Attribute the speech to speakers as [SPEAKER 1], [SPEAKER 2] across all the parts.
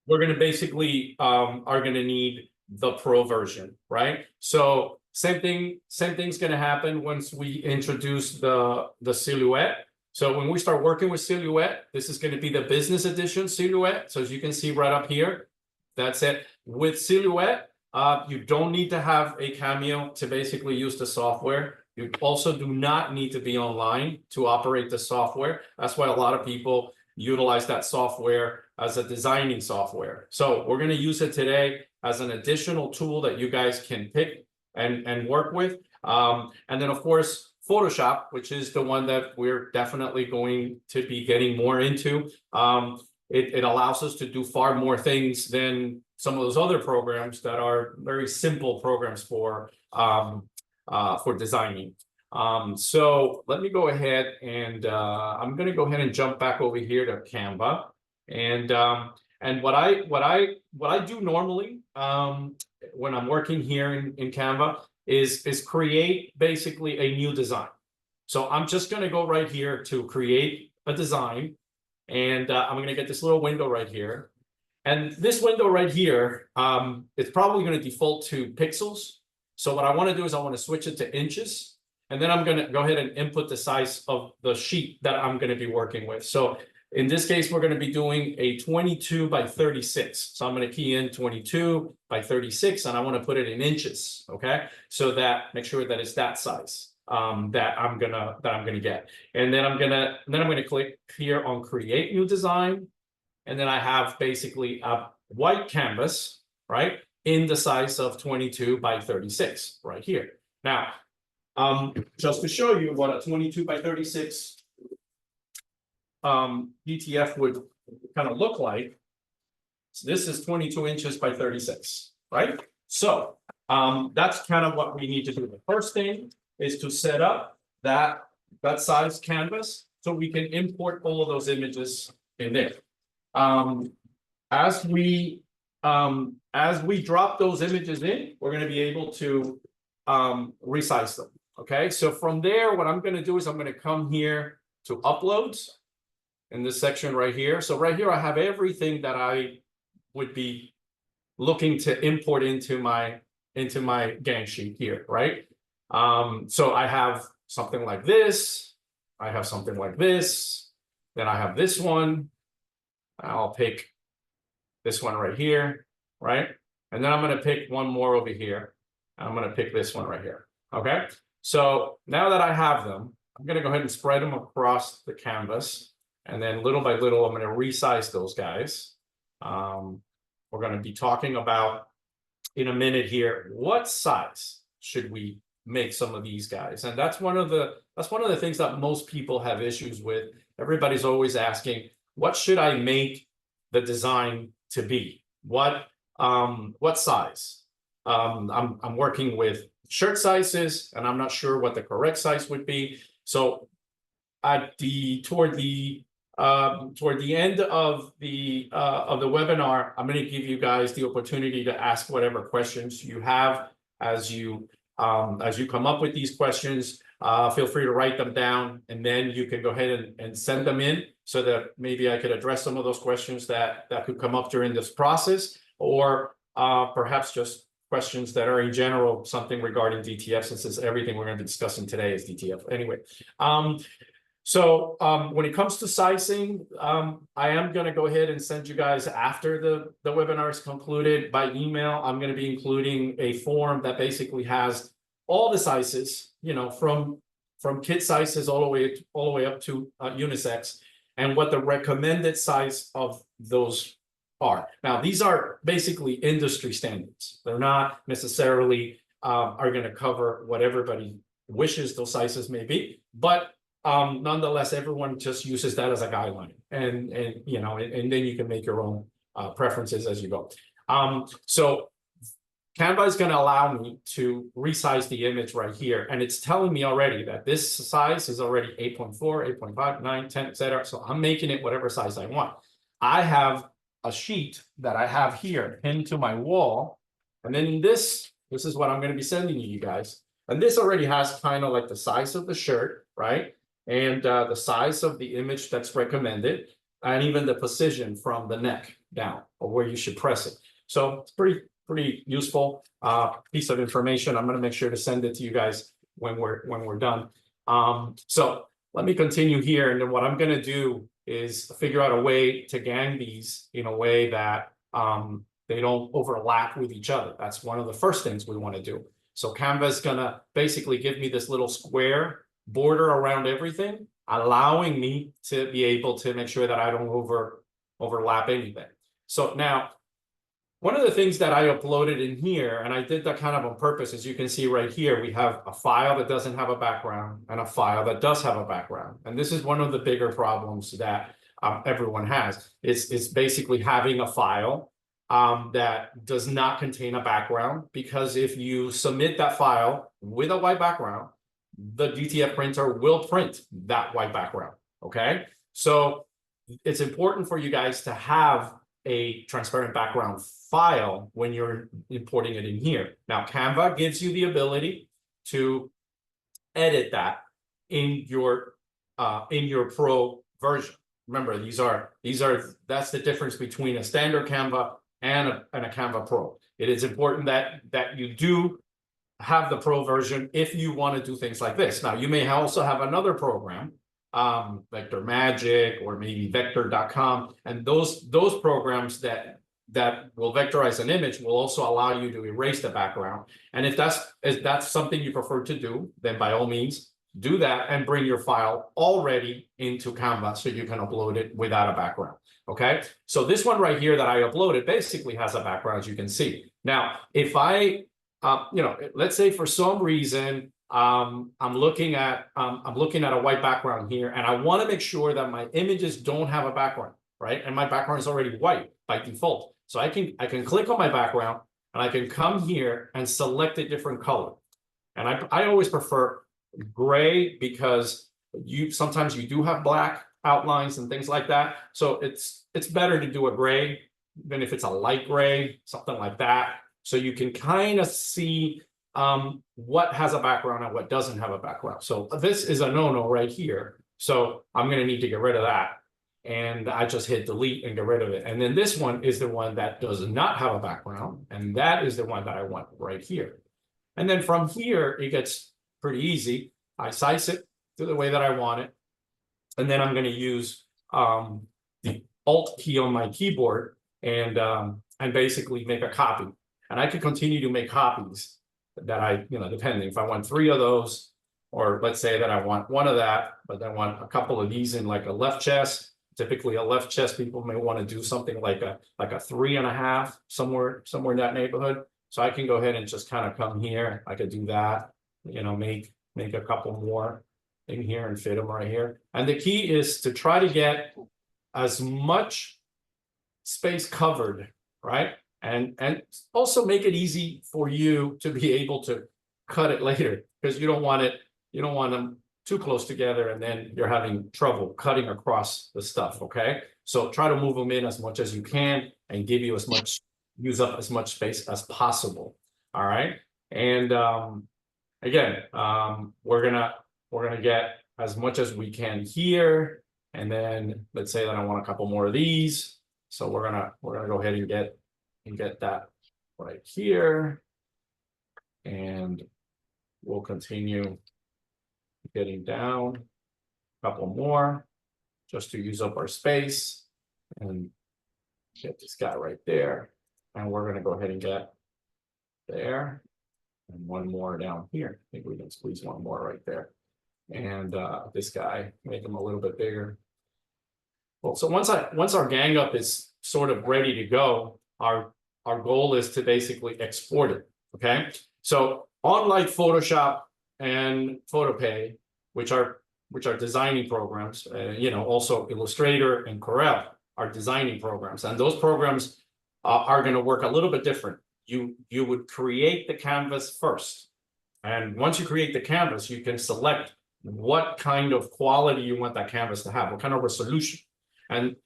[SPEAKER 1] we're going to basically are going to need the Pro version, right? So same thing's going to happen once we introduce the silhouette. So when we start working with silhouette, this is going to be the business edition silhouette. So as you can see right up here, that's it. With silhouette, you don't need to have a Cameo to basically use the software. You also do not need to be online to operate the software. That's why a lot of people utilize that software as a designing software. So we're going to use it today as an additional tool that you guys can pick and work with. And then, of course, Photoshop, which is the one that we're definitely going to be getting more into. It allows us to do far more things than some of those other programs that are very simple programs for designing. So let me go ahead and I'm going to go ahead and jump back over here to Canva. And what I do normally when I'm working here in Canva is create basically a new design. So I'm just going to go right here to create a design, and I'm going to get this little window right here. And this window right here, it's probably going to default to pixels. So what I want to do is I want to switch it to inches, and then I'm going to go ahead and input the size of the sheet that I'm going to be working with. So in this case, we're going to be doing a 22 by 36. So I'm going to key in 22 by 36, and I want to put it in inches. Okay, so that make sure that it's that size that I'm gonna get. And then I'm gonna click here on Create New Design, and then I have basically a white canvas, right, in the size of 22 by 36 right here. Now, just to show you what a 22 by 36 DTF would kind of look like. So this is 22 inches by 36, right? So that's kind of what we need to do. The first thing is to set up that size canvas so we can import all of those images in there. As we drop those images in, we're going to be able to resize them. Okay, so from there, what I'm going to do is I'm going to come here to Uploads in this section right here. So right here, I have everything that I would be looking to import into my gang sheet here, right? So I have something like this. I have something like this. Then I have this one. I'll pick this one right here, right? And then I'm going to pick one more over here. I'm going to pick this one right here. Okay. So now that I have them, I'm going to go ahead and spread them across the canvas. And then little by little, I'm going to resize those guys. We're going to be talking about in a minute here, what size should we make some of these guys? And that's one of the things that most people have issues with. Everybody's always asking, what should I make the design to be? What size? I'm working with shirt sizes, and I'm not sure what the correct size would be. So toward the end of the webinar, I'm going to give you guys the opportunity to ask whatever questions you have as you come up with these questions. Feel free to write them down, and then you can go ahead and send them in so that maybe I could address some of those questions that could come up during this process, or perhaps just questions that are in general something regarding DTF, since everything we're going to be discussing today is DTF anyway. So when it comes to sizing, I am going to go ahead and send you guys after the webinar is concluded by email. I'm going to be including a form that basically has all the sizes, you know, from kid sizes all the way up to unisex, and what the recommended size of those are. Now, these are basically industry standards. They're not necessarily are going to cover what everybody wishes those sizes may be, but nonetheless, everyone just uses that as a guideline, and you know, and then you can make your own preferences as you go. So Canva is going to allow me to resize the image right here, and it's telling me already that this size is already 8.4, 8.5, 9, 10, etc. So I'm making it whatever size I want. I have a sheet that I have here pinned to my wall, and then this is what I'm going to be sending you guys. And this already has kind of like the size of the shirt, right? And the size of the image that's recommended. and even the position from the neck down, or where you should press it. So it's pretty useful piece of information. I'm going to make sure to send it to you guys when we're done. So let me continue here, and then what I'm going to do is figure out a way to gang these in a way that they don't overlap with each other. That's one of the first things we want to do. So Canva is going to basically give me this little square border around everything, allowing me to be able to make sure that I don't overlap anything. So now, one of the things that I uploaded in here, and I did that kind of on purpose, as you can see right here, we have a file that doesn't have a background and a file that does have a background. And this is one of the bigger problems that everyone has. It's basically having a file that does not contain a background, because if you submit that file with a white background, the DTF printer will print that white background, okay? So it's important for you guys to have a transparent background file when you're importing it in here. Now, Canva gives you the ability to edit that in your Pro version. Remember, that's the difference between a standard Canva and a Canva Pro. It is important that you do have the Pro version if you want to do things like this. Now, you may also have another program, Vector Magic or maybe vector.com, and those programs that will vectorize an image will also allow you to erase the background. And if that's something you prefer to do, then by all means do that and bring your file already into Canva so you can upload it without a background. Okay, so this one right here that I uploaded basically has a background, as you can see. Now, if I let's say for some reason I'm looking at a white background here, and I want to make sure that my images don't have a background, right? And my background is already white by default. So I can click on my background, and I can come here and select a different color. And I always prefer gray, because sometimes you do have black outlines and things like that. So it's better to do a gray, even if it's a light gray, something like that. So you can kind of see what has a background and what doesn't have a background. So this is a no-no right here. So I'm going to need to get rid of that. And I just hit delete and get rid of it. And then this one is the one that does not have a background. And that is the one that I want right here. And then from here, it gets pretty easy. I size it to the way that I want it. And then I'm going to use the Alt key on my keyboard and basically make a copy. And I could continue to make copies that depending if I want 3 of those, or let's say that I want 1 of that, but I want a couple of these in like a left chest. Typically a left chest, people may want to do something like a 3.5, somewhere in that neighborhood. So I can go ahead and just kind of come here. I could do that, make a couple more in here and fit them right here. And the key is to try to get as much space covered, right? And also make it easy for you to be able to cut it later, because you don't want them too close together and then you're having trouble cutting across the stuff. Okay, so try to move them in as much as you can and use up as much space as possible. All right, and again, we're gonna get as much as we can here, and then let's say that I want a couple more of these, so we're gonna go ahead and get that right here, and we'll continue getting down a couple more just to use up our space, and get this guy right there, and we're going to go ahead and get there, and 1 more down here. I think we can squeeze 1 more right there, and this guy, make him a little bit bigger. Well, so once our gang up is sort of ready to go, our goal is to basically export it. Okay, so unlike Photoshop and Photopea, which are designing programs, also Illustrator and Corel are designing programs, and those programs are going to work a little bit different. You would create the canvas first, and once you create the canvas, you can select what kind of quality you want that canvas to have, what kind of resolution, and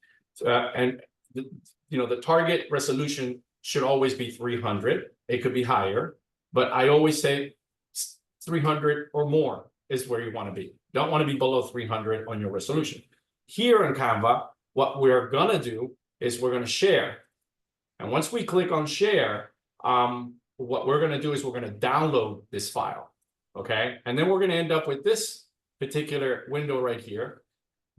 [SPEAKER 1] the target resolution should always be 300. It could be higher, but I always say 300 or more is where you want to be. Don't want to be below 300 on your resolution. Here in Canva, what we're gonna do is we're gonna share. And once we click on share, what we're gonna do is we're gonna download this file, okay? And then we're gonna end up with this particular window right here.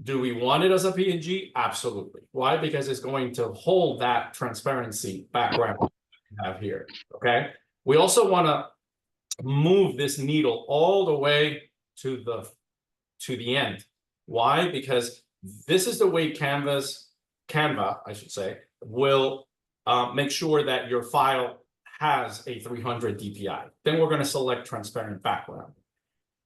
[SPEAKER 1] Do we want it as a PNG? Absolutely. Why? Because it's going to hold that transparency background we have here, okay? We also wanna move this needle all the way to the end. Why? Because this is the way Canva, I should say, will make sure that your file has a 300 DPI. Then we're going to select transparent background.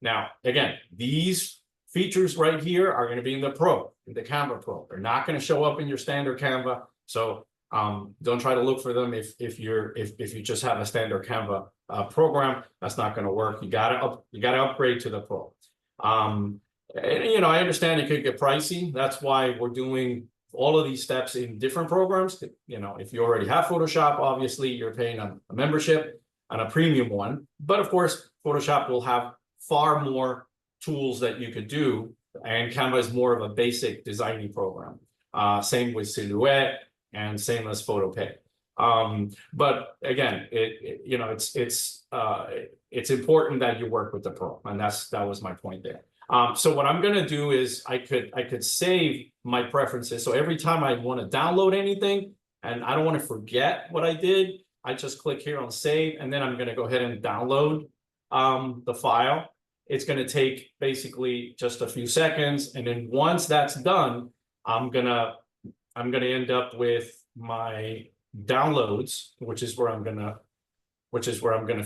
[SPEAKER 1] Now, again, these features right here are going to be in the Pro, in the Canva Pro. They're not going to show up in your standard Canva. So don't try to look for them if you just have a standard Canva program. That's not going to work. You gotta upgrade to the Pro. And, you know, I understand it could get pricey. That's why we're doing all of these steps in different programs. You know, if you already have Photoshop, obviously you're paying a membership and a premium one. But of course, Photoshop will have far more tools that you could do. And Canva is more of a basic designing program. Same with Silhouette and same as Photopea. But again, you know, it's important that you work with the Pro, and that was my point there. So what I'm gonna do is I could save my preferences. So every time I want to download anything and I don't want to forget what I did, I just click here on save, and then I'm gonna go ahead and download the file. It's gonna take basically just a few seconds, and then once that's done, I'm gonna end up with my downloads, which is where I'm gonna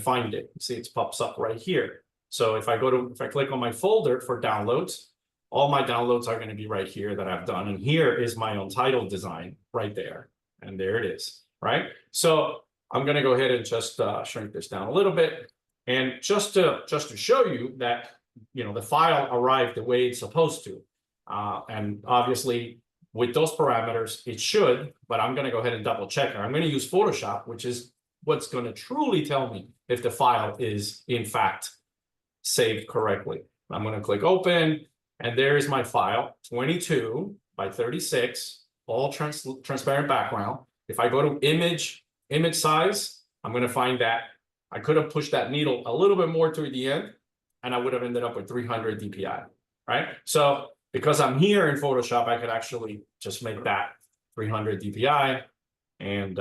[SPEAKER 1] find it. See, it pops up right here. So if I click on my folder for downloads, all my downloads are going to be right here that I've done. And here is my untitled design right there. And there it is, right? So I'm going to go ahead and just shrink this down a little bit. And just to show you that, you know, the file arrived the way it's supposed to. And obviously with those parameters, it should, but I'm going to go ahead and double check. I'm going to use Photoshop, which is what's going to truly tell me if the file is in fact saved correctly. I'm going to click open, and there is my file, 22 by 36, all transparent background. If I go to image size, I'm going to find that I could have pushed that needle a little bit more to the end, and I would have ended up with 300 DPI, right? So because I'm here in Photoshop, I could actually just make that 300 DPI, and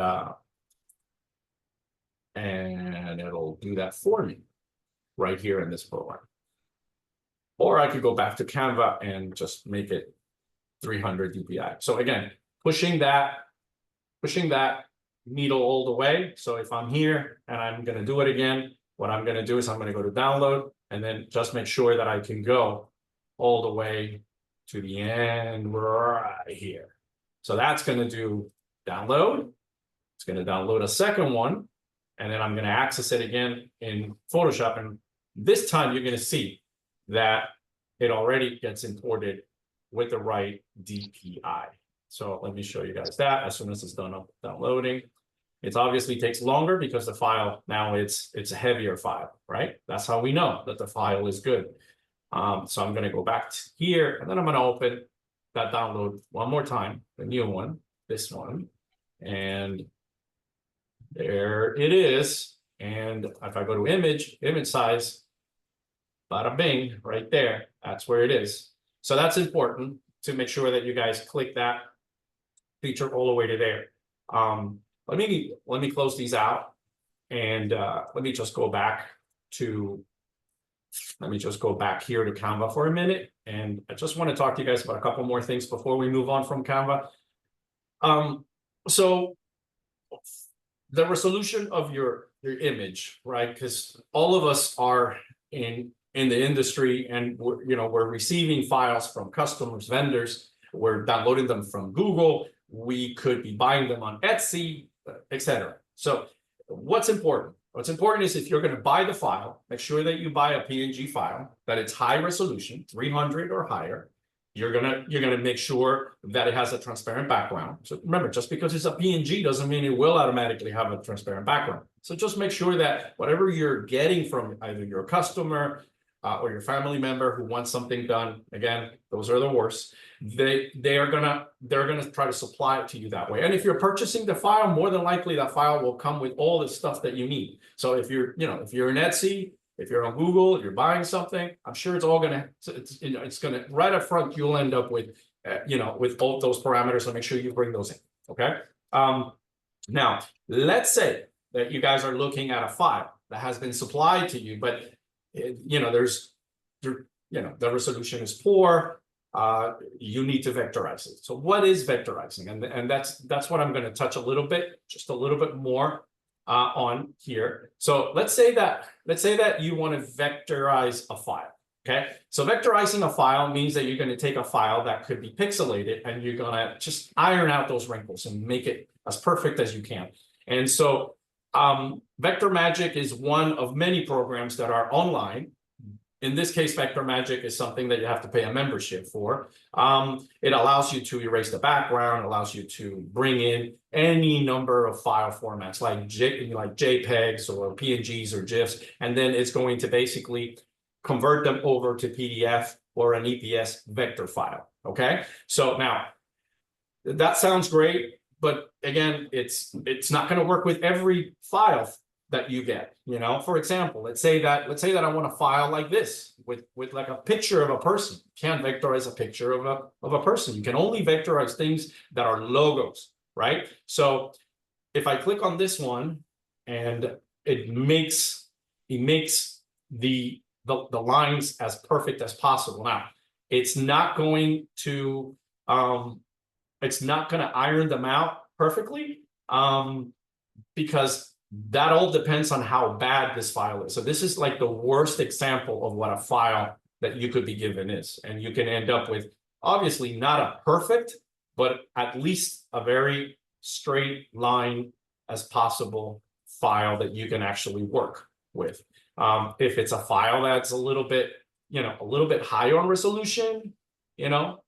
[SPEAKER 1] it'll do that for me right here in this program. Or I could go back to Canva and just make it 300 DPI. So again, pushing that needle all the way. So if I'm here and I'm going to do it again, what I'm going to do is I'm going to go to download, and then just make sure that I can go all the way to the end right here. So that's going to do download. It's going to download a second one, and then I'm going to access it again in Photoshop. And this time you're going to see that it already gets imported with the right DPI. So let me show you guys that as soon as it's done downloading. It obviously takes longer because the file now it's a heavier file, right? That's how we know that the file is good. So I'm going to go back here, and then I'm going to open that download one more time, the new one, this one, and there it is. And if I go to image size, bada bing, right there, that's where it is. So that's important to make sure that you guys click that feature all the way to there. Let me close these out, and let me just go back here to Canva for a minute. And I just want to talk to you guys about a couple more things before we move on from Canva. So the resolution of your image, right? Because all of us are in the industry, and we're receiving files from customers, vendors. We're downloading them from Google. We could be buying them on Etsy, etc. So what's important? What's important is if you're going to buy the file, make sure that you buy a PNG file, that it's high resolution, 300 or higher. You're gonna make sure that it has a transparent background. So remember, just because it's a PNG doesn't mean it will automatically have a transparent background. So just make sure that whatever you're getting from either your customer or your family member who wants something done, again, those are the worst. They're gonna try to supply it to you that way. And if you're purchasing the file, more than likely that file will come with all the stuff that you need. So if you're in Etsy, if you're on Google, if you're buying something, I'm sure it's all gonna, it's gonna right up front, you'll end up with, with both those parameters. So make sure you bring those in, okay? Now, let's say that you guys are looking at a file that has been supplied to you, but the resolution is poor. You need to vectorize it. So what is vectorizing? And that's what I'm going to touch just a little bit more on here. So let's say that you want to vectorize a file. Okay, so vectorizing a file means that you're going to take a file that could be pixelated and you're going to just iron out those wrinkles and make it as perfect as you can. And so Vector Magic is one of many programs that are online. In this case, Vector Magic is something that you have to pay a membership for. It allows you to erase the background, allows you to bring in any number of file formats like JPEGs or PNGs or GIFs, and then it's going to basically convert them over to PDF or an EPS vector file, okay? So now, that sounds great, but again, it's not gonna work with every file that you get, For example, let's say that I want a file like this with like a picture of a person. You can't vectorize a picture of a person. You can only vectorize things that are logos, right? So if I click on this one and it makes the lines as perfect as possible. Now, it's not going to iron them out perfectly because that all depends on how bad this file is. So this is like the worst example of what a file that you could be given is. And you can end up with, obviously not a perfect, but at least a very straight line as possible file that you can actually work with. If it's a file that's a little bit higher on resolution,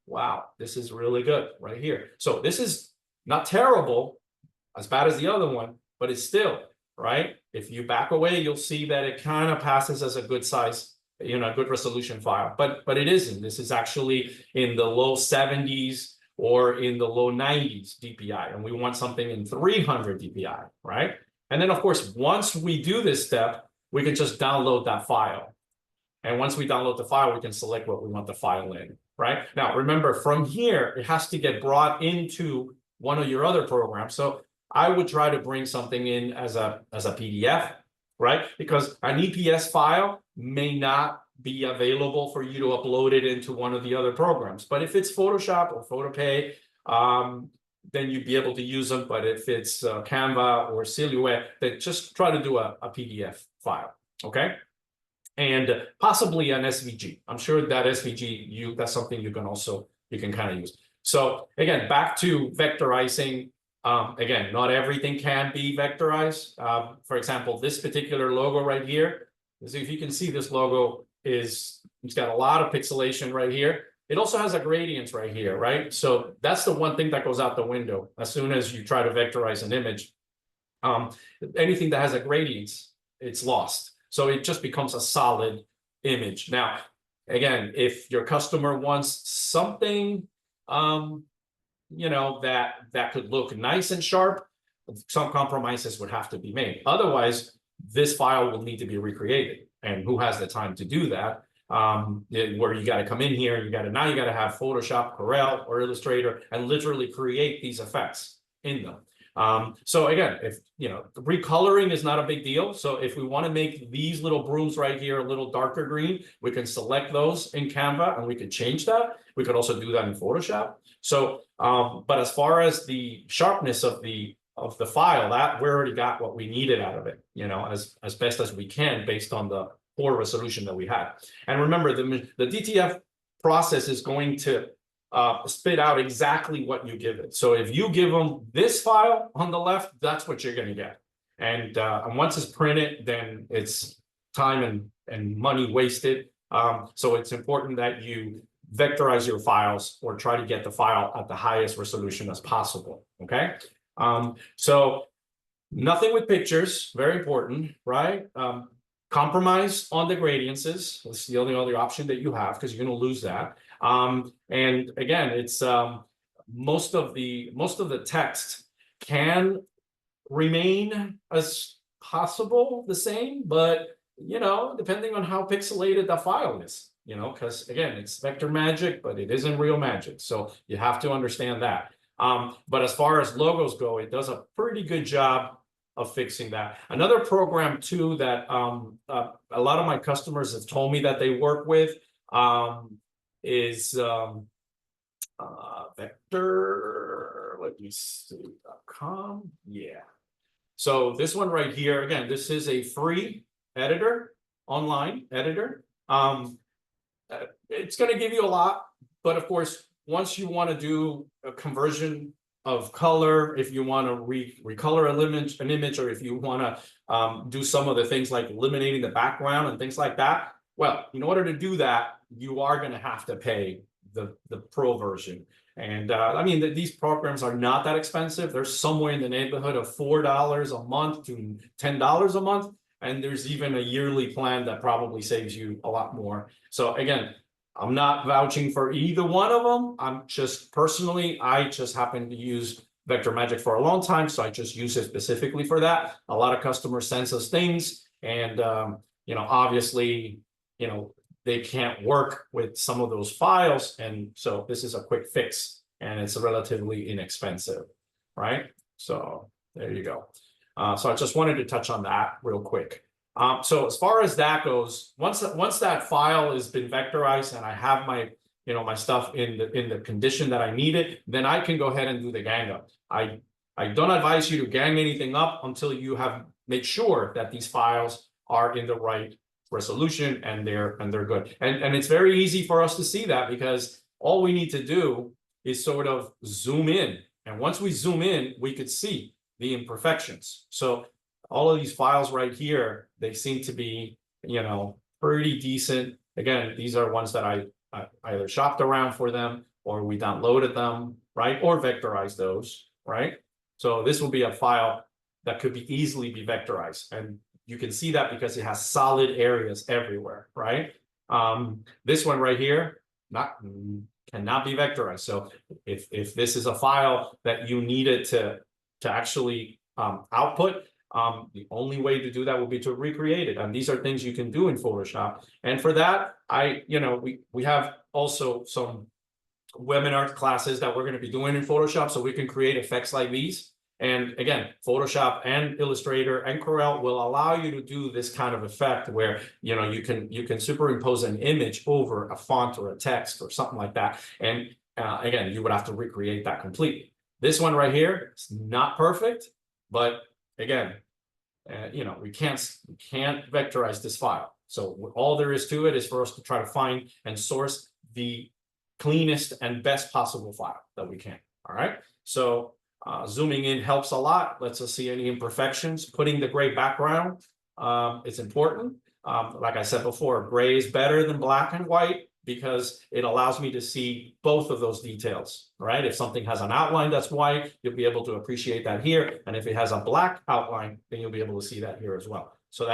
[SPEAKER 1] wow, this is really good right here. So this is not terrible, as bad as the other one, but it's still, right? If you back away, you'll see that it kind of passes as a good size, a good resolution file, but it isn't. This is actually in the low 70s or in the low 90s DPI, and we want something in 300 DPI, right? And then of course, once we do this step, we can just download that file. And once we download the file, we can select what we want the file in, right? Now, remember, from here, it has to get brought into one of your other programs. So I would try to bring something in as a PDF, right? Because an EPS file may not be available for you to upload it into one of the other programs. But if it's Photoshop or Photopea, then you'd be able to use them. But if it's Canva or Silhouette, then just try to do a PDF file, okay? And possibly an SVG. I'm sure that SVG, that's something you can kind of use. So again, back to vectorizing. Again, not everything can be vectorized. For example, this particular logo right here, if you can see, this logo it's got a lot of pixelation right here. It also has a gradient right here, right? So that's the one thing that goes out the window as soon as you try to vectorize an image. Anything that has a gradient, it's lost. So it just becomes a solid image. Now, again, if your customer wants something, that could look nice and sharp, some compromises would have to be made. Otherwise, this file will need to be recreated. And who has the time to do that? Where you got to come in here, you got to have Photoshop, Corel, or Illustrator and literally create these effects in them. So again, if recoloring is not a big deal. So if we want to make these little brooms right here a little darker green, we can select those in Canva and we can change that. We could also do that in Photoshop. So, but as far as the sharpness of the file, that we already got what we needed out of it, as best as we can based on the poor resolution that we had. And remember, the DTF process is going to spit out exactly what you give it. So if you give them this file on the left, that's what you're going to get. And once it's printed, then it's time and money wasted. So it's important that you vectorize your files or try to get the file at the highest resolution as possible. Okay. So nothing with pictures, very important, right? compromise on the gradiences. It's the only other option that you have because you're going to lose that. And again, it's most of the text can remain as possible the same, but depending on how pixelated the file is, because again, it's vector magic, but it isn't real magic. So you have to understand that. But as far as logos go, it does a pretty good job of fixing that. Another program too that a lot of my customers have told me that they work with is vector, let me see.com. Yeah. So this one right here, again, this is a free editor, online editor. It's going to give you a lot, but of course, once you want to do a conversion of color, if you want to recolor an image, or if you want to do some of the things like eliminating the background and things like that, well, in order to do that, you are going to have to pay the pro version. And I mean, these programs are not that expensive. They're somewhere in the neighborhood of $4 a month to $10 a month. And there's even a yearly plan that probably saves you a lot more. So again, I'm not vouching for either one of them. I'm just personally, I just happen to use Vector Magic for a long time. So I just use it specifically for that. A lot of customers send us things and, obviously, they can't work with some of those files. And so this is a quick fix and it's relatively inexpensive, right? So there you go. So I just wanted to touch on that real quick. So as far as that goes, once that file has been vectorized and I have my, my stuff in the condition that I need it, then I can go ahead and do the gang up. I don't advise you to gang anything up until you have made sure that these files are in the right resolution and they're good. And it's very easy for us to see that because all we need to do is sort of zoom in. And once we zoom in, we could see the imperfections. So all of these files right here, they seem to be, pretty decent. Again, these are ones that I either shopped around for them or we downloaded them, right? Or vectorized those, right? So this will be a file that could be easily be vectorized. And you can see that because it has solid areas everywhere, right? This one right here, cannot be vectorized. So if this is a file that you needed to actually output, the only way to do that would be to recreate it. And these are things you can do in Photoshop. And for that, we have also some webinar classes that we're going to be doing in Photoshop so we can create effects like these. And again, Photoshop and Illustrator and Corel will allow you to do this kind of effect where, you can superimpose an image over a font or a text or something like that. And again, you would have to recreate that completely. This one right here is not perfect, but again, we can't vectorize this file. So all there is to it is for us to try to find and source the cleanest and best possible file that we can. All right. So zooming in helps a lot. Lets us see any imperfections. Putting the gray background is important. Like I said before, gray is better than black and white because it allows me to see both of those details, right? If something has an outline that's white, you'll be able to appreciate that here. And if it has a black outline, then you'll be able to see that here as well. So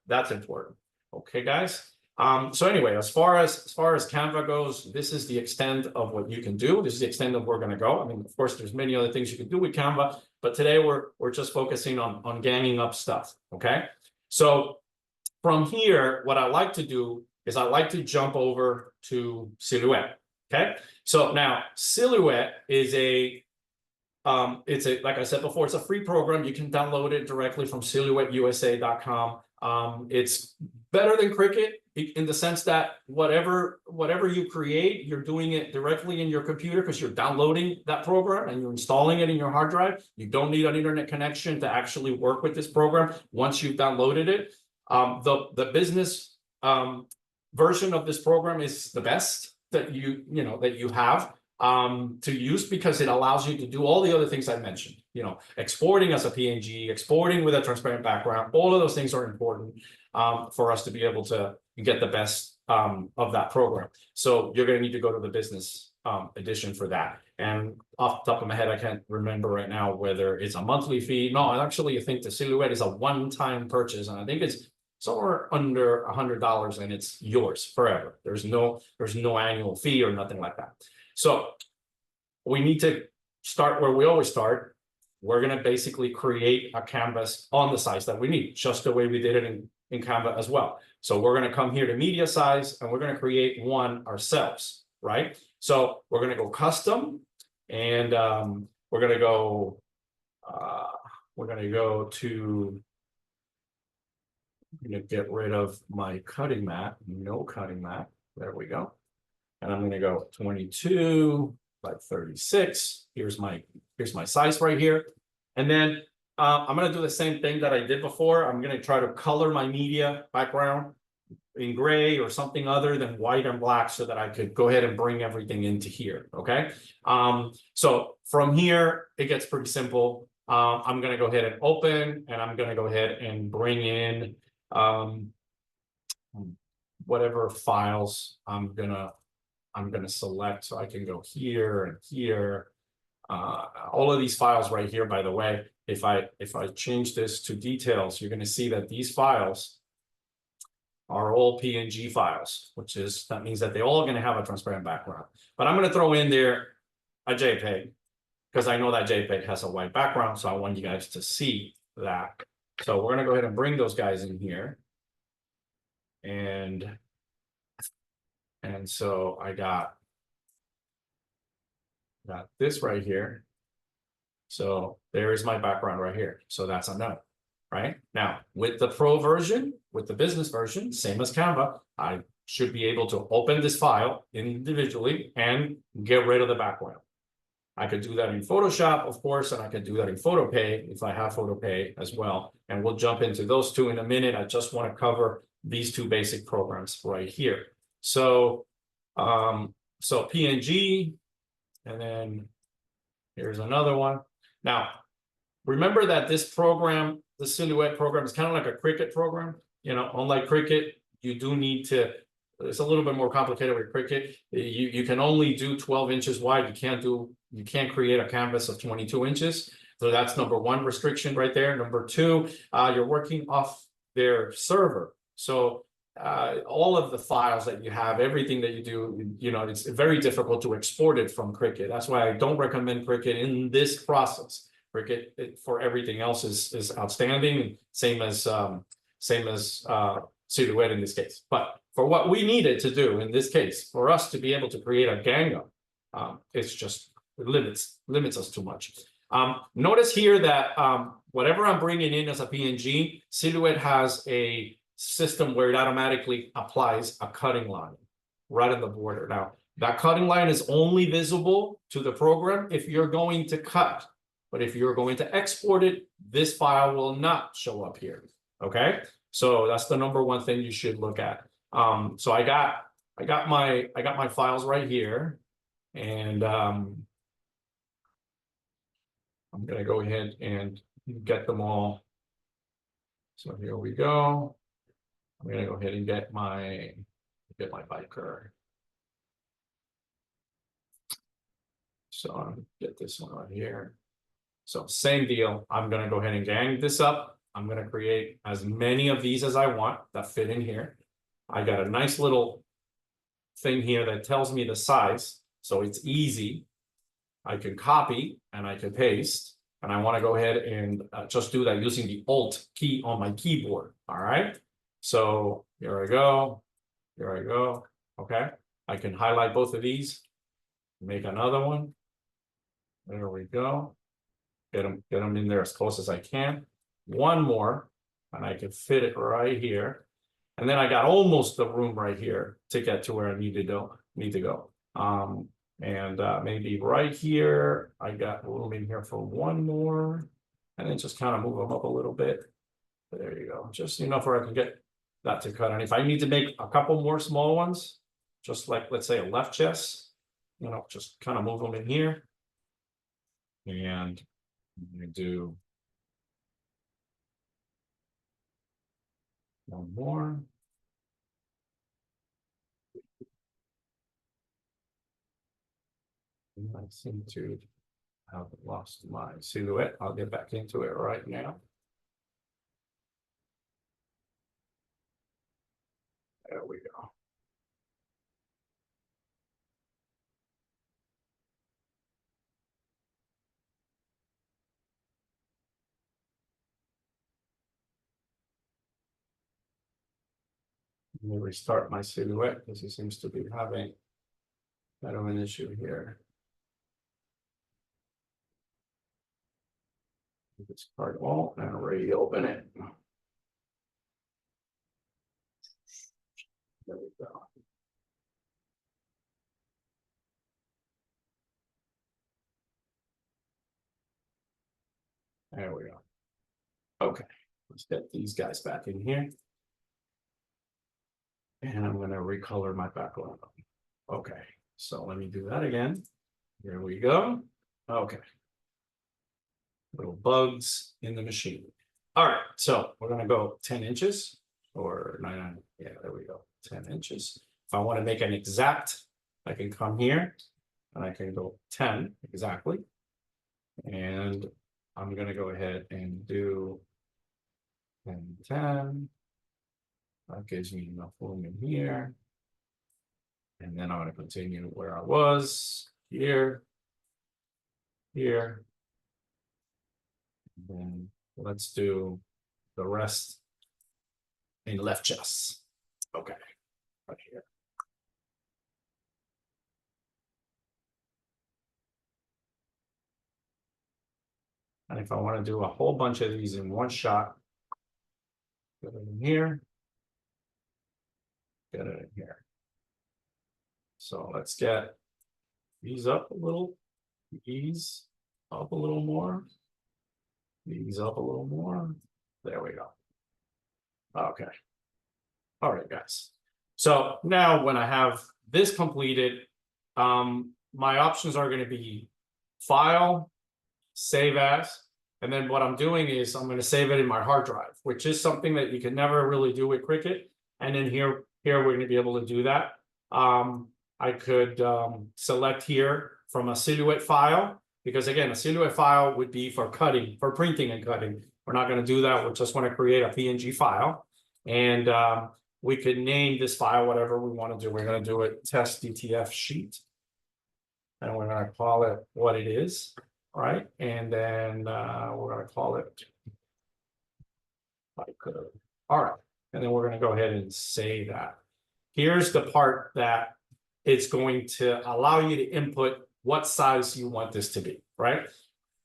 [SPEAKER 1] that's important. Okay, guys. So anyway, as far as Canva goes, this is the extent of what you can do. This is the extent of where we're going to go. I mean, of course, there's many other things you can do with Canva, but today we're just focusing on ganging up stuff. Okay. So from here, what I like to do is I like to jump over to Silhouette. Okay. So now Silhouette is like I said before, it's a free program. You can download it directly from silhouetteusa.com. It's better than Cricut in the sense that whatever you create, you're doing it directly in your computer because you're downloading that program and you're installing it in your hard drive. You don't need an internet connection to actually work with this program once you've downloaded it. The business version of this program is the best that you have to use because it allows you to do all the other things I mentioned, exporting as a PNG, exporting with a transparent background. All of those things are important for us to be able to get the best of that program. So you're going to need to go to the business edition for that. And off the top of my head, I can't remember right now whether it's a monthly fee. No, actually, I think the Silhouette is a one-time purchase. And I think it's somewhere under $100, and it's yours forever. There's no annual fee or nothing like that. So we need to start where we always start. We're going to basically create a canvas on the size that we need, just the way we did it in Canva as well. So we're going to come here to media size, and we're going to create one ourselves, right? So we're going to go custom, and we're going to go to, I'm going to get rid of my cutting mat, no cutting mat. There we go. And I'm going to go 22 by 36. Here's my size right here. And then I'm going to do the same thing that I did before. I'm going to try to color my media background in gray or something other than white and black, so that I could go ahead and bring everything into here. Okay. So from here, it gets pretty simple. I'm going to go ahead and open, and I'm going to go ahead and bring in whatever files I'm gonna select. So I can go here and here. All of these files right here, by the way, if I change this to details, you're going to see that these files are all PNG files, that means that they're all going to have a transparent background. But I'm going to throw in there a JPEG, because I know that JPEG has a white background, so I want you guys to see that. So we're going to go ahead and bring those guys in here. And so I got this right here. So there is my background right here. So that's a no, right? Now, with the pro version, with the business version, same as Canva, I should be able to open this file individually and get rid of the background. I could do that in Photoshop, of course, and I could do that in Photopea if I have Photopea as well. And we'll jump into those two in a minute. I just want to cover these two basic programs right here. So, so PNG, and then here's another one. Now, remember that this program, the Silhouette program, is kind of like a Cricut program. You know, unlike Cricut, you do need to, it's a little bit more complicated with Cricut. You can only do 12 inches wide. You can't create a canvas of 22 inches. So that's number one restriction right there. Number two, you're working off their server. So all of the files that you have, everything that you do, you know, it's very difficult to export it from Cricut. That's why I don't recommend Cricut in this process. Cricut for everything else is outstanding, same as Silhouette in this case. But for what we needed to do in this case, for us to be able to create a Ganga, it's just limits us too much. Notice here that whatever I'm bringing in as a PNG, Silhouette has a system where it automatically applies a cutting line right on the border. Now, that cutting line is only visible to the program if you're going to cut. But if you're going to export it, this file will not show up here. Okay, so that's the number one thing you should look at. So I got my files right here, and I'm gonna go ahead and get them all. So here we go. I'm gonna go ahead and get my biker. So I'm gonna get this one right here. So same deal. I'm gonna go ahead and gang this up. I'm gonna create as many of these as I want that fit in here. I got a nice little thing here that tells me the size, so it's easy. I can copy and I can paste, and I want to go ahead and just do that using the Alt key on my keyboard. All right. So here I go. Here I go. Okay. I can highlight both of these, make another one. There we go. Get them in there as close as I can. One more, and I can fit it right here. And then I got almost the room right here to get to where I need to go. Maybe right here, I got room in here for one more, and then just kind of move them up a little bit. There you go, just enough where I can get that to cut. And if I need to make a couple more small ones, just like, let's say a left chest, you know, just kind of move them in here. And I'm going to do one more. I seem to have lost my silhouette. I'll get back into it right now. There we go. Let me restart my silhouette because he seems to be having kind of an issue here. Discard all and reopen it. There we go. There we go. Okay, let's get these guys back in here. And I'm going to recolor my background. Okay, so let me do that again. Here we go. Okay. Little bugs in the machine. All right, so we're going to go 10 inches or 9. Yeah, there we go. 10 inches. If I want to make an exact, I can come here and I can go 10 exactly. And I'm going to go ahead and do 10, 10. That gives me enough room in here. And then I'm going to continue where I was, here, here. And then let's do the rest in left chest. Okay, right here. And if I want to do a whole bunch of these in one shot, get it in here, get it in here. So let's get these up a little, these up a little more, these up a little more. There we go. Okay. All right, guys. So now when I have this completed, my options are going to be file, save as, and then what I'm doing is I'm going to save it in my hard drive, which is something that you can never really do with Cricut. And then here we're going to be able to do that. I could select here from a silhouette file, because again, a silhouette file would be for cutting, for printing and cutting. We're not going to do that. We just want to create a PNG file. And we could name this file whatever we want to do. We're going to do it test DTF sheet. And we're going to call it what it is, right? And then we're going to call it all right. And then we're going to go ahead and save that. Here's the part that it's going to allow you to input what size you want this to be, right?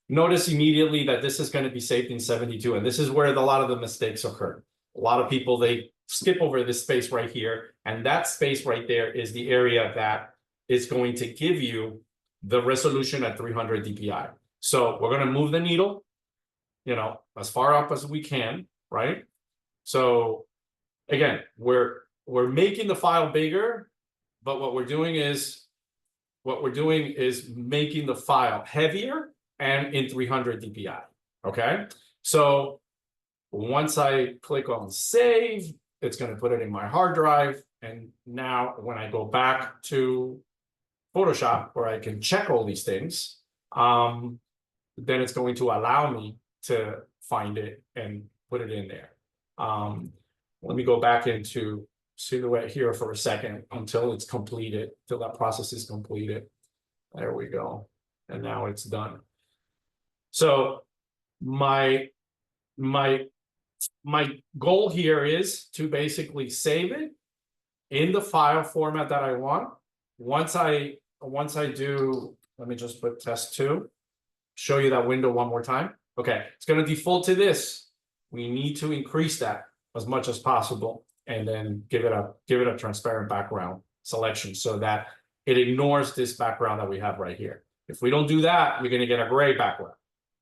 [SPEAKER 1] Notice immediately that this is going to be saved in 72, and this is where a lot of the mistakes occur. A lot of people, they skip over this space right here, and that space right there is the area that is going to give you the resolution at 300 dpi. So we're going to move the needle, you know, as far up as we can, right? So again, we're making the file bigger, but what we're doing is making the file heavier and in 300 dpi. Okay, so once I click on save, it's going to put it in my hard drive. And now when I go back to Photoshop, where I can check all these things, then it's going to allow me to find it and put it in there. Let me go back into Silhouette here for a second until it's completed, till that process is completed. There we go. And now it's done. So my goal here is to basically save it in the file format that I want. Once I do, let me just put test 2, show you that window one more time. Okay, it's going to default to this. We need to increase that as much as possible, and then give it a transparent background selection so that it ignores this background that we have right here. If we don't do that, you're going to get a gray background.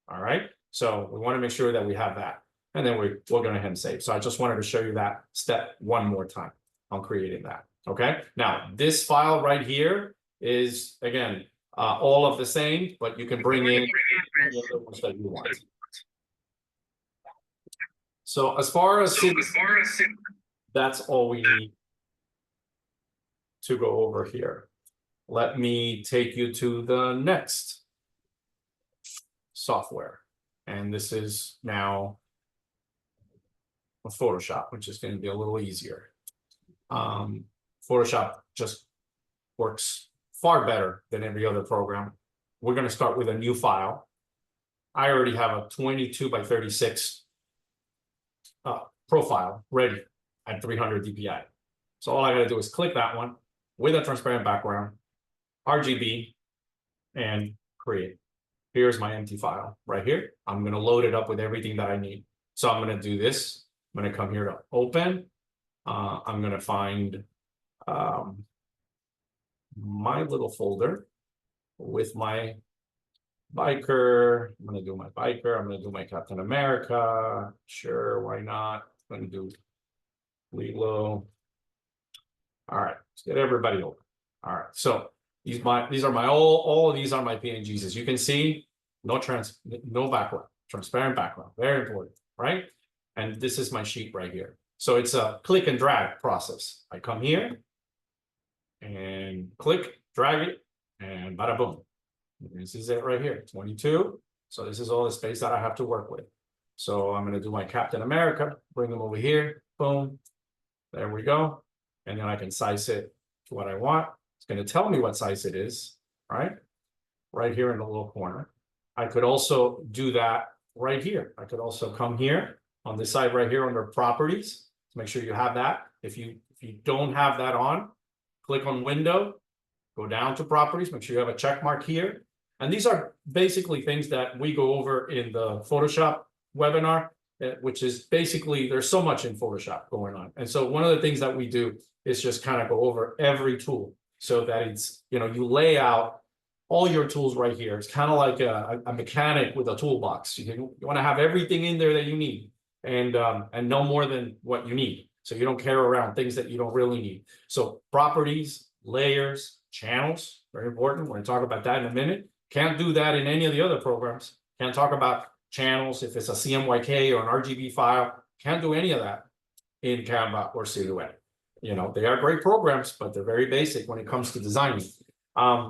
[SPEAKER 1] All right, so we want to make sure that we have that, and then we're going to go ahead and save. So I just wanted to show you that step one more time on creating that. Okay, now this file right here is again all of the same, but you can bring in the ones that you want. So as far as that's all we need to go over here. Let me take you to the next software. And this is now a Photoshop, which is going to be a little easier. Photoshop just works far better than every other program. We're going to start with a new file. I already have a 22 by 36 profile ready at 300 dpi. So all I got to do is click that one with a transparent background, RGB, and create. Here's my empty file right here. I'm going to load it up with everything that I need. So I'm going to do this. I'm going to come here to open. I'm going to find my little folder with my biker. I'm going to do my biker. I'm going to do my Captain America. Sure, why not? I'm going to do Lilo. All right, let's get everybody open. All right, so these are my all of these are my PNGs. As you can see, no background, transparent background, very important, right? And this is my sheet right here. So it's a click and drag process. I come here and click, drag it, and bada boom. This is it right here, 22. So this is all the space that I have to work with. So I'm going to do my Captain America, bring them over here, boom. There we go. And then I can size it to what I want. It's going to tell me what size it is, right? Right here in the little corner. I could also do that right here. I could also come here on this side right here under properties to make sure you have that. If you don't have that on, click on window, go down to properties, make sure you have a check mark here. And these are basically things that we go over in the Photoshop webinar, which is basically, there's so much in Photoshop going on. And so one of the things that we do is just kind of go over every tool so that it's, you lay out all your tools right here. It's kind of like a mechanic with a toolbox. You want to have everything in there that you need and no more than what you need. So you don't carry around things that you don't really need. So properties, layers, channels, very important. We're going to talk about that in a minute. Can't do that in any of the other programs. Can't talk about channels if it's a CMYK or an RGB file. Can't do any of that in Canva or Silhouette. They are great programs, but they're very basic when it comes to designing.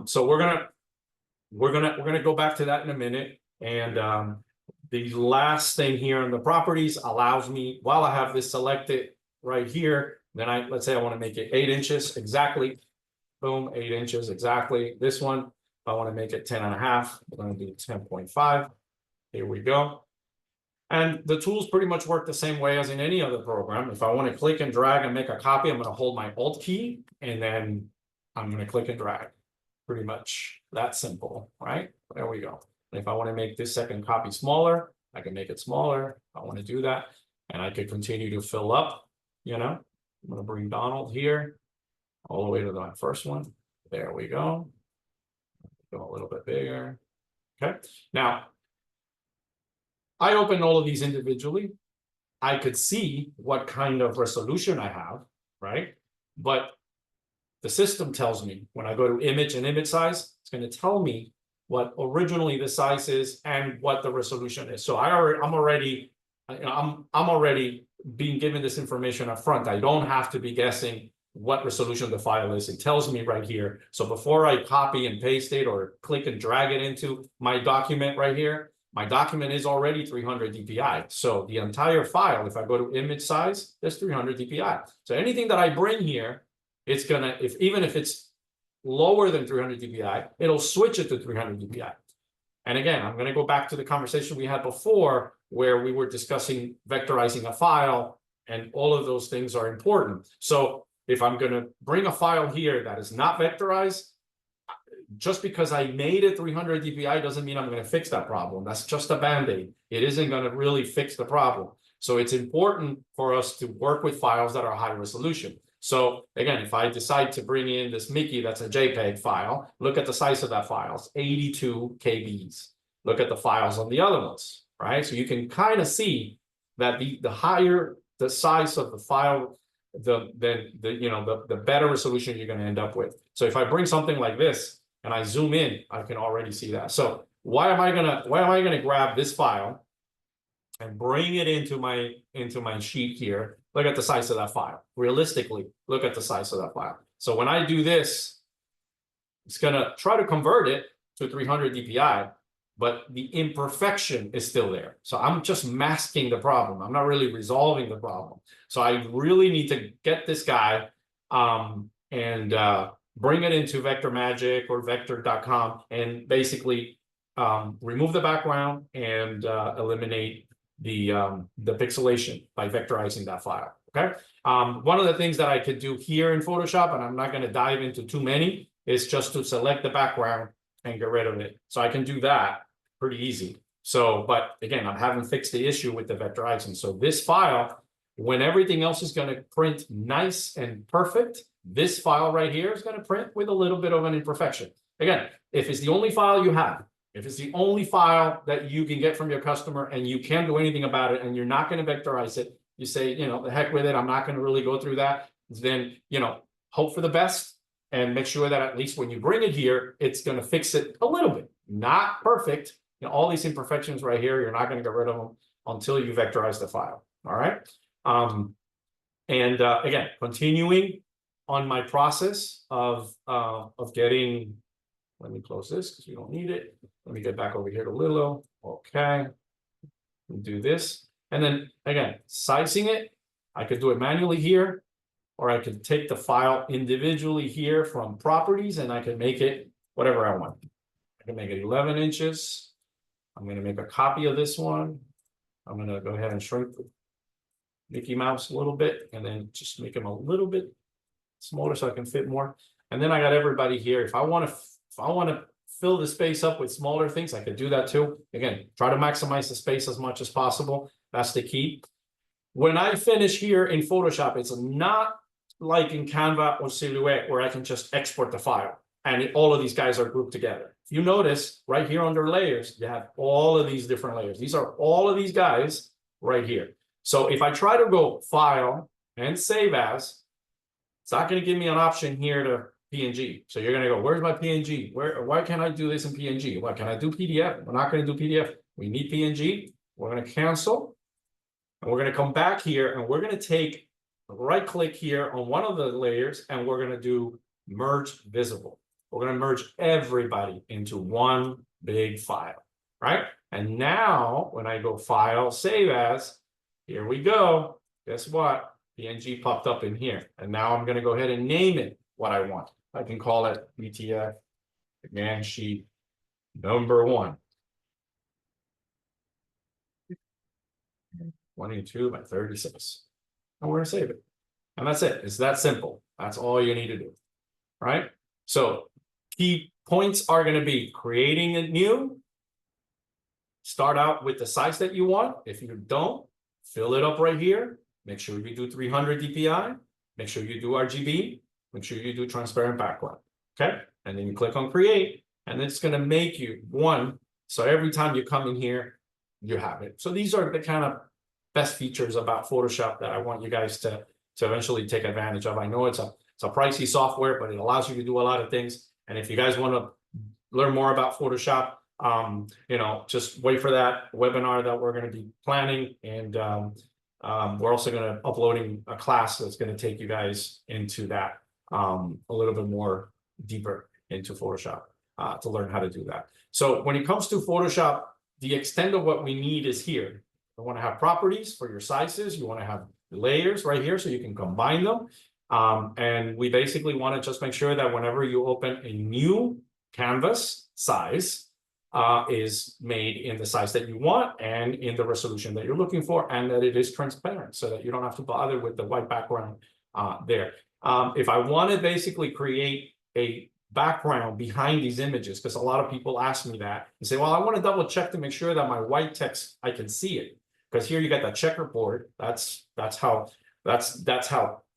[SPEAKER 1] So we're gonna go back to that in a minute. And the last thing here in the properties allows me, while I have this selected right here, then let's say I want to make it 8 inches exactly. Boom, 8 inches exactly. This one, if I want to make it 10.5, we're going to do 10.5. Here we go. And the tools pretty much work the same way as in any other program. If I want to click and drag and make a copy, I'm going to hold my Alt key and then I'm going to click and drag. Pretty much that simple, right? There we go. And if I want to make this second copy smaller, I can make it smaller. I want to do that. And I could continue to fill up, I'm going to bring Donald here all the way to the first one. There we go. Go a little bit bigger. Okay. Now, I open all of these individually. I could see what kind of resolution I have, right? But the system tells me when I go to image and image size, it's going to tell me what originally the size is and what the resolution is. So I'm already being given this information up front. I don't have to be guessing what resolution the file is. It tells me right here. So before I copy and paste it or click and drag it into my document right here, my document is already 300 dpi. So the entire file, if I go to image size, there's 300 dpi. So anything that I bring here, it's gonna, even if it's lower than 300 dpi, it'll switch it to 300 dpi. And again, I'm gonna go back to the conversation we had before where we were discussing vectorizing a file, and all of those things are important. So if I'm gonna bring a file here that is not vectorized, just because I made it 300 dpi doesn't mean I'm going to fix that problem. That's just a band-aid. It isn't going to really fix the problem. So it's important for us to work with files that are high resolution. So again, if I decide to bring in this Mickey, that's a JPEG file, look at the size of that file. It's 82 KBs. Look at the files on the other ones, right? So you can kind of see that the higher the size of the file, the better resolution you're going to end up with. So if I bring something like this, and I zoom in, I can already see that. So why am I gonna grab this file and bring it into my sheet here? Look at the size of that file. Realistically, look at the size of that file. So when I do this, it's gonna try to convert it to 300 dpi, but the imperfection is still there. So I'm just masking the problem. I'm not really resolving the problem. So I really need to get this guy and bring it into Vector Magic or vector.com and basically remove the background and eliminate the pixelation by vectorizing that file. Okay. One of the things that I could do here in Photoshop, and I'm not going to dive into too many, is just to select the background and get rid of it. So I can do that pretty easy. So, but again, I haven't fixed the issue with the vectorizing. So this file, when everything else is going to print nice and perfect, this file right here is going to print with a little bit of an imperfection. Again, if it's the only file you have, if it's the only file that you can get from your customer and you can't do anything about it and you're not going to vectorize it, you say, you know, the heck with it, I'm not going to really go through that. Then, you know, hope for the best and make sure that at least when you bring it here, it's going to fix it a little bit. Not perfect. You know, all these imperfections right here, you're not going to get rid of them until you vectorize the file. All right. Again, continuing on my process of getting, let me close this because we don't need it. Let me get back over here to Lilo. Okay. Do this. And then again, sizing it, I could do it manually here, or I could take the file individually here from properties and I can make it whatever I want. I can make it 11 inches. I'm going to make a copy of this one. I'm going to go ahead and shrink Mickey Mouse a little bit and then just make him a little bit smaller so I can fit more. And then I got everybody here. If I want to fill the space up with smaller things, I could do that too. Again, try to maximize the space as much as possible. That's the key. When I finish here in Photoshop, it's not like in Canva or Silhouette where I can just export the file and all of these guys are grouped together. If you notice right here under layers, you have all of these different layers. These are all of these guys right here. So if I try to go file and save as, it's not going to give me an option here to PNG. So you're going to go, where's my PNG? Why can't I do this in PNG? Why can I do PDF? We're not going to do PDF. We need PNG. We're going to cancel. And we're going to come back here and we're going to take a right click here on one of the layers and we're going to do merge visible. We're going to merge everybody into one big file, right? And now when I go file, save as, here we go. Guess what? PNG popped up in here. And now I'm going to go ahead and name it what I want. I can call it DTF command sheet number 1. 22 by 36. And we're going to save it. And that's it. It's that simple. That's all you need to do. Right? So key points are going to be creating a new. Start out with the size that you want. If you don't, fill it up right here. Make sure you do 300 DPI. Make sure you do RGB. Make sure you do transparent background. Okay. And then you click on create. And it's going to make you one. So every time you come in here, you have it. So these are the kind of best features about Photoshop that I want you guys to eventually take advantage of. I know it's a pricey software, but it allows you to do a lot of things. And if you guys want to learn more about Photoshop, you know, just wait for that webinar that we're going to be planning. And we're also going to uploading a class that's going to take you guys into that a little bit more deeper into Photoshop to learn how to do that. So when it comes to Photoshop, the extent of what we need is here. You want to have properties for your sizes. You want to have layers right here so you can combine them. And we basically want to just make sure that whenever you open a new canvas, size is made in the size that you want and in the resolution that you're looking for, and that it is transparent so that you don't have to bother with the white background there. If I want to basically create a background behind these images, because a lot of people ask me that and say, well, I want to double check to make sure that my white text, I can see it. Because here you got that checkerboard. That's how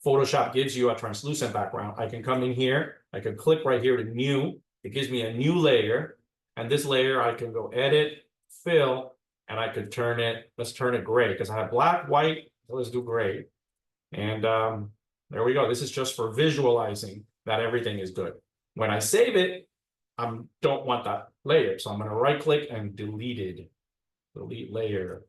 [SPEAKER 1] Photoshop gives you a translucent background. I can come in here, I can click right here to new. It gives me a new layer. And this layer I can go edit, fill, and I could turn it, let's turn it gray because I have black, white, so let's do gray. And there we go. This is just for visualizing that everything is good. When I save it, I don't want that layer. So I'm going to right click and delete it. Delete layer.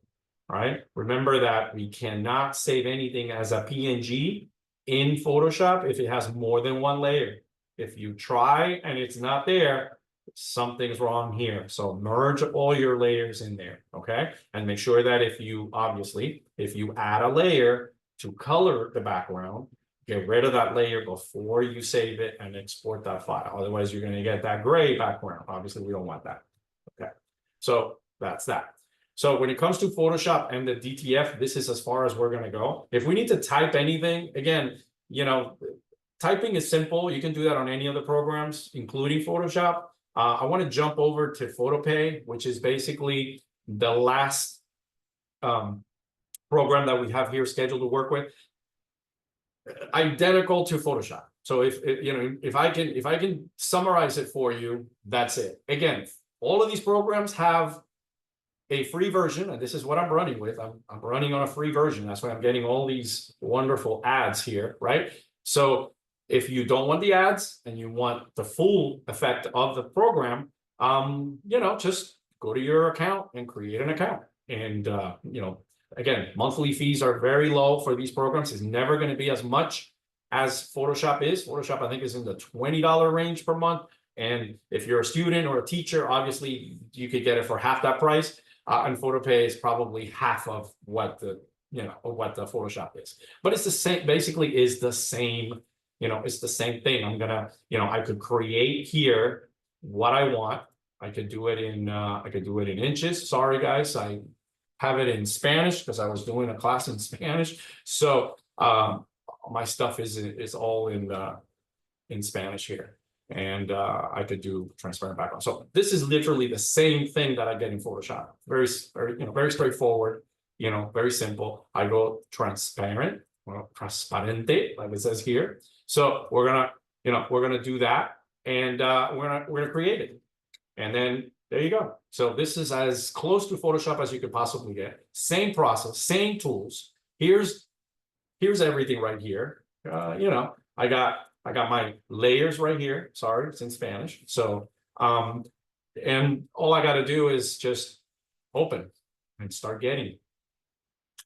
[SPEAKER 1] Right? Remember that we cannot save anything as a PNG in Photoshop if it has more than one layer. If you try and it's not there, something's wrong here. So merge all your layers in there, okay? And make sure that if you add a layer to color the background, get rid of that layer before you save it and export that file. Otherwise, you're going to get that gray background. Obviously, we don't want that. Okay, so that's that. So when it comes to Photoshop and the DTF, this is as far as we're going to go. If we need to type anything, again, you know, typing is simple. You can do that on any other programs, including Photoshop. I want to jump over to Photopea, which is basically the last program that we have here scheduled to work with. Identical to Photoshop. So if I can summarize it for you, that's it. Again, all of these programs have a free version, and this is what I'm running with. I'm running on a free version. That's why I'm getting all these wonderful ads here, right? So if you don't want the ads and you want the full effect of the program, you know, just go to your account and create an account. And you know, again, monthly fees are very low for these programs. It's never going to be as much as Photoshop is. Photoshop, I think, is in the $20 range per month. And if you're a student or a teacher, obviously you could get it for half that price. And Photopea is probably half of what the, you know, what the Photoshop is. But it's the same, basically is the same, you know, it's the same thing. I'm gonna, you know, I could create here what I want. I could do it in inches. Sorry, guys, I have it in Spanish because I was doing a class in Spanish. So my stuff is all in Spanish here. And I could do transparent background. So this is literally the same thing that I get in Photoshop. Very, you know, very straightforward, you know, very simple. I go transparent, well, transparente, like it says here. So we're gonna, you know, we're gonna do that, and we're gonna create it. And then there you go. So this is as close to Photoshop as you could possibly get. Same process, same tools. Here's everything right here. You know, I got my layers right here. Sorry, it's in Spanish. So, and all I got to do is just open and start getting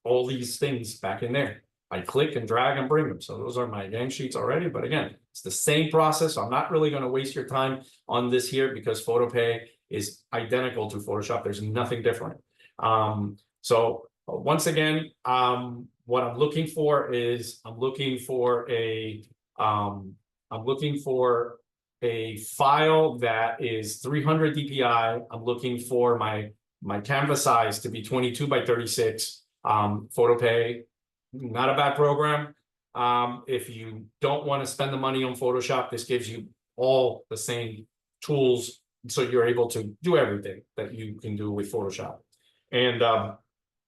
[SPEAKER 1] all these things back in there. I click and drag and bring them. So those are my gang sheets already. But again, it's the same process. I'm not really going to waste your time on this here because Photopea is identical to Photoshop. There's nothing different. So once again, what I'm looking for is I'm looking for a file that is 300 DPI. I'm looking for my Canva size to be 22 by 36. Photopea, not a bad program. If you don't want to spend the money on Photoshop, this gives you all the same tools, so you're able to do everything that you can do with Photoshop. And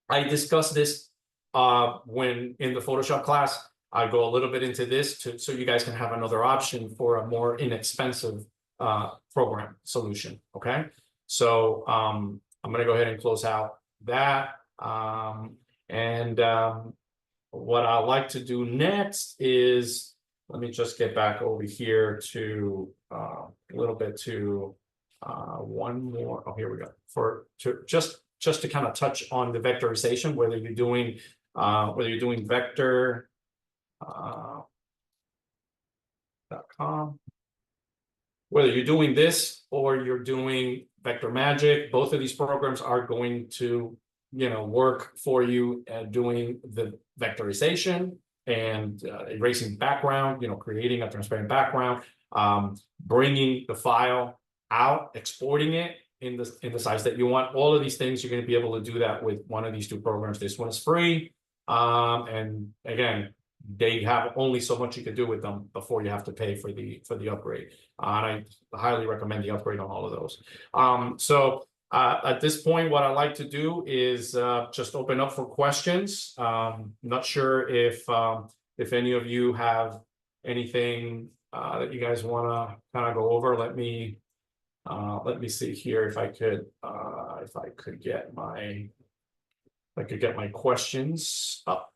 [SPEAKER 1] I discussed this when in the Photoshop class. I go a little bit into this so you guys can have another option for a more inexpensive program solution. Okay, so I'm going to go ahead and close out that. What I like to do next is, let me just get back over here to a little bit to one more. Oh, here we go. Just to kind of touch on the vectorization, whether you're doing vector. .com. Whether you're doing this or you're doing Vector Magic, both of these programs are going to, you know, work for you at doing the vectorization and erasing background, you know, creating a transparent background, bringing the file out, exporting it in the size that you want. All of these things, you're going to be able to do that with one of these two programs. This one is free, and again, they have only so much you could do with them before you have to pay for the upgrade. And I highly recommend the upgrade on all of those. So at this point, what I like to do is just open up for questions. Not sure if any of you have anything that you guys want to kind of go over. Let me see here if I could get my questions up.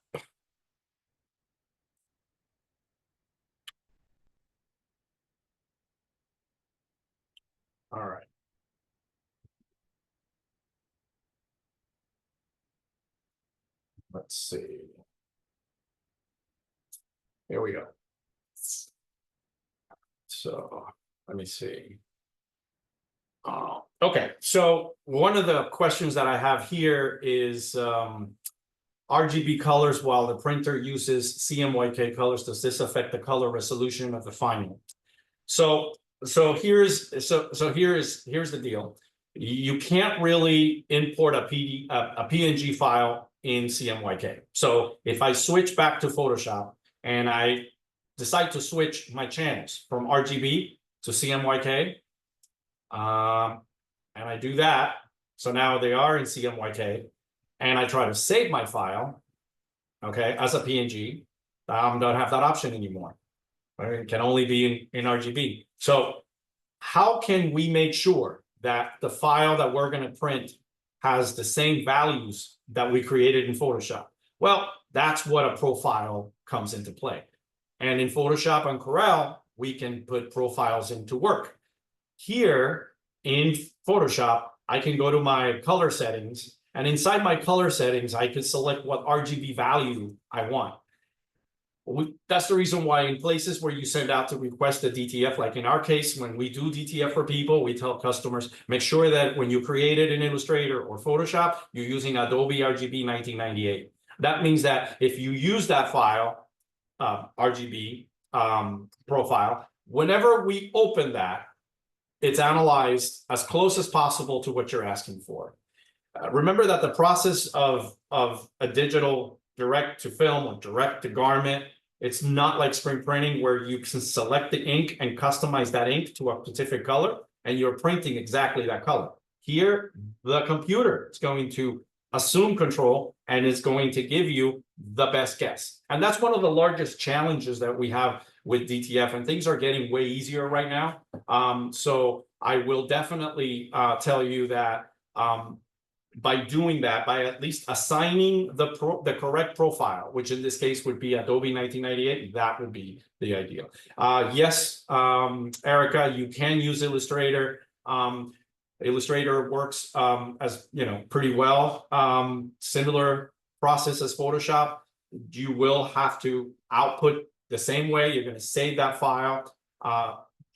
[SPEAKER 1] All right. Let's see. Here we go. So let me see. Okay, so one of the questions that I have here is RGB colors while the printer uses CMYK colors. Does this affect the color resolution of the final? So here's the deal. You can't really import a PNG file in CMYK. So if I switch back to Photoshop and I decide to switch my channels from RGB to CMYK, and I do that, so now they are in CMYK, and I try to save my file, okay, as a PNG, I don't have that option anymore. Right? It can only be in RGB. So how can we make sure that the file that we're going to print has the same values that we created in Photoshop? Well, that's what a profile comes into play. And in Photoshop and Corel, we can put profiles into work. Here in Photoshop, I can go to my color settings, and inside my color settings, I can select what RGB value I want. That's the reason why in places where you send out to request a DTF, like in our case, when we do DTF for people, we tell customers, make sure that when you create it in Illustrator or Photoshop, you're using Adobe RGB 1998. That means that if you use that file, RGB profile, whenever we open that, it's analyzed as close as possible to what you're asking for. Remember that the process of a digital direct to film or direct to garment, it's not like screen printing where you can select the ink and customize that ink to a specific color and you're printing exactly that color. Here, the computer is going to assume control and is going to give you the best guess. And that's one of the largest challenges that we have with DTF, and things are getting way easier right now. So I will definitely tell you that by doing that, by at least assigning the correct profile, which in this case would be Adobe 1998, that would be the ideal. Yes, Erica, you can use Illustrator. Illustrator works as pretty well. Similar process as Photoshop. You will have to output the same way. You're going to save that file.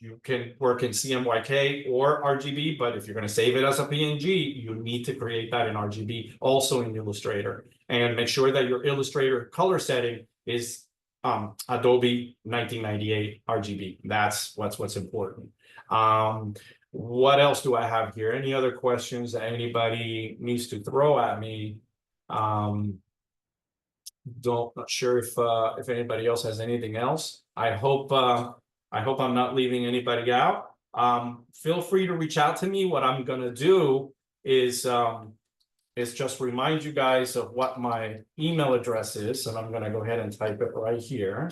[SPEAKER 1] You can work in CMYK or RGB, but if you're going to save it as a PNG, you need to create that in RGB, also in Illustrator. And make sure that your Illustrator color setting is Adobe 1998 RGB. That's what's important. What else do I have here? Any other questions that anybody needs to throw at me? Not sure if anybody else has anything else. I hope I'm not leaving anybody out. Feel free to reach out to me. What I'm gonna do is just remind you guys of what my email address is, and I'm gonna go ahead and type it right here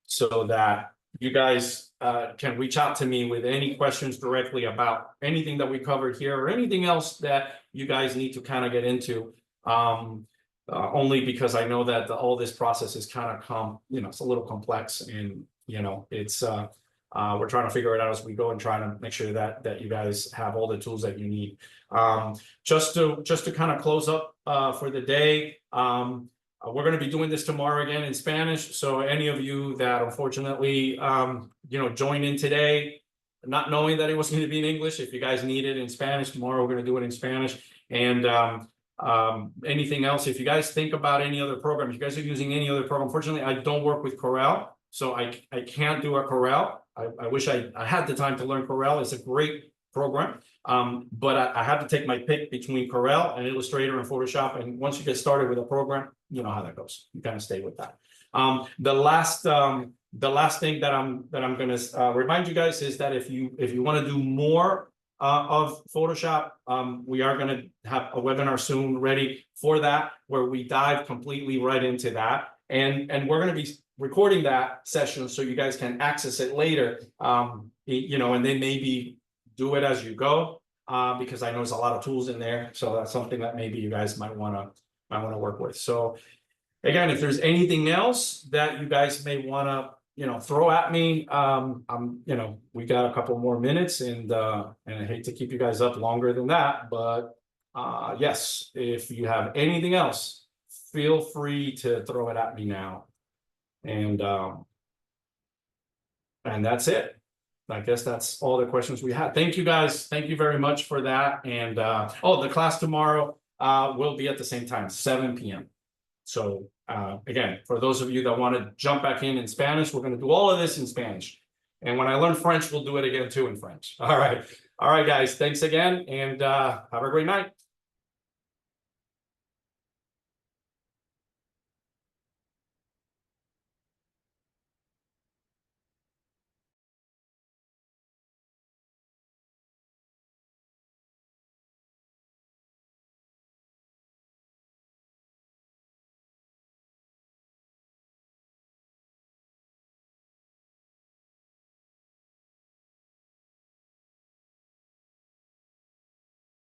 [SPEAKER 1] so that you guys can reach out to me with any questions directly about anything that we covered here or anything else that you guys need to kind of get into. Only because I know that all this process is kind of it's a little complex, and it's we're trying to figure it out as we go and trying to make sure that you guys have all the tools that you need. Just to kind of close up for the day, we're going to be doing this tomorrow again in Spanish. So any of you that unfortunately joined in today, not knowing that it was going to be in English, if you guys need it in Spanish, tomorrow we're going to do it in Spanish. And anything else, if you guys think about any other program, if you guys are using any other program, unfortunately I don't work with Corel, so I can't do a Corel. I wish I had the time to learn Corel. It's a great program, but I had to take my pick between Corel and Illustrator and Photoshop, and once you get started with a program, you know how that goes. You kind of stay with that. The last thing that I'm going to remind you guys is that if you want to do more of Photoshop, we are going to have a webinar soon ready for that, where we dive completely right into that, and we're going to be recording that session so you guys can access it later, and then maybe do it as you go, because I know there's a lot of tools in there, so that's something that maybe you guys might want to work with. So again, if there's anything else that you guys may want to throw at me, we got a couple more minutes, and I hate to keep you guys up longer than that, but yes, if you have anything else, feel free to throw it at me now. And that's it. I guess that's all the questions we had. Thank you guys. Thank you very much for that. And the class tomorrow will be at the same time, 7 p.m. So again, for those of you that want to jump back in Spanish, we're going to do all of this in Spanish. And when I learn French, we'll do it again too in French. All right, guys. Thanks again, and have a great night.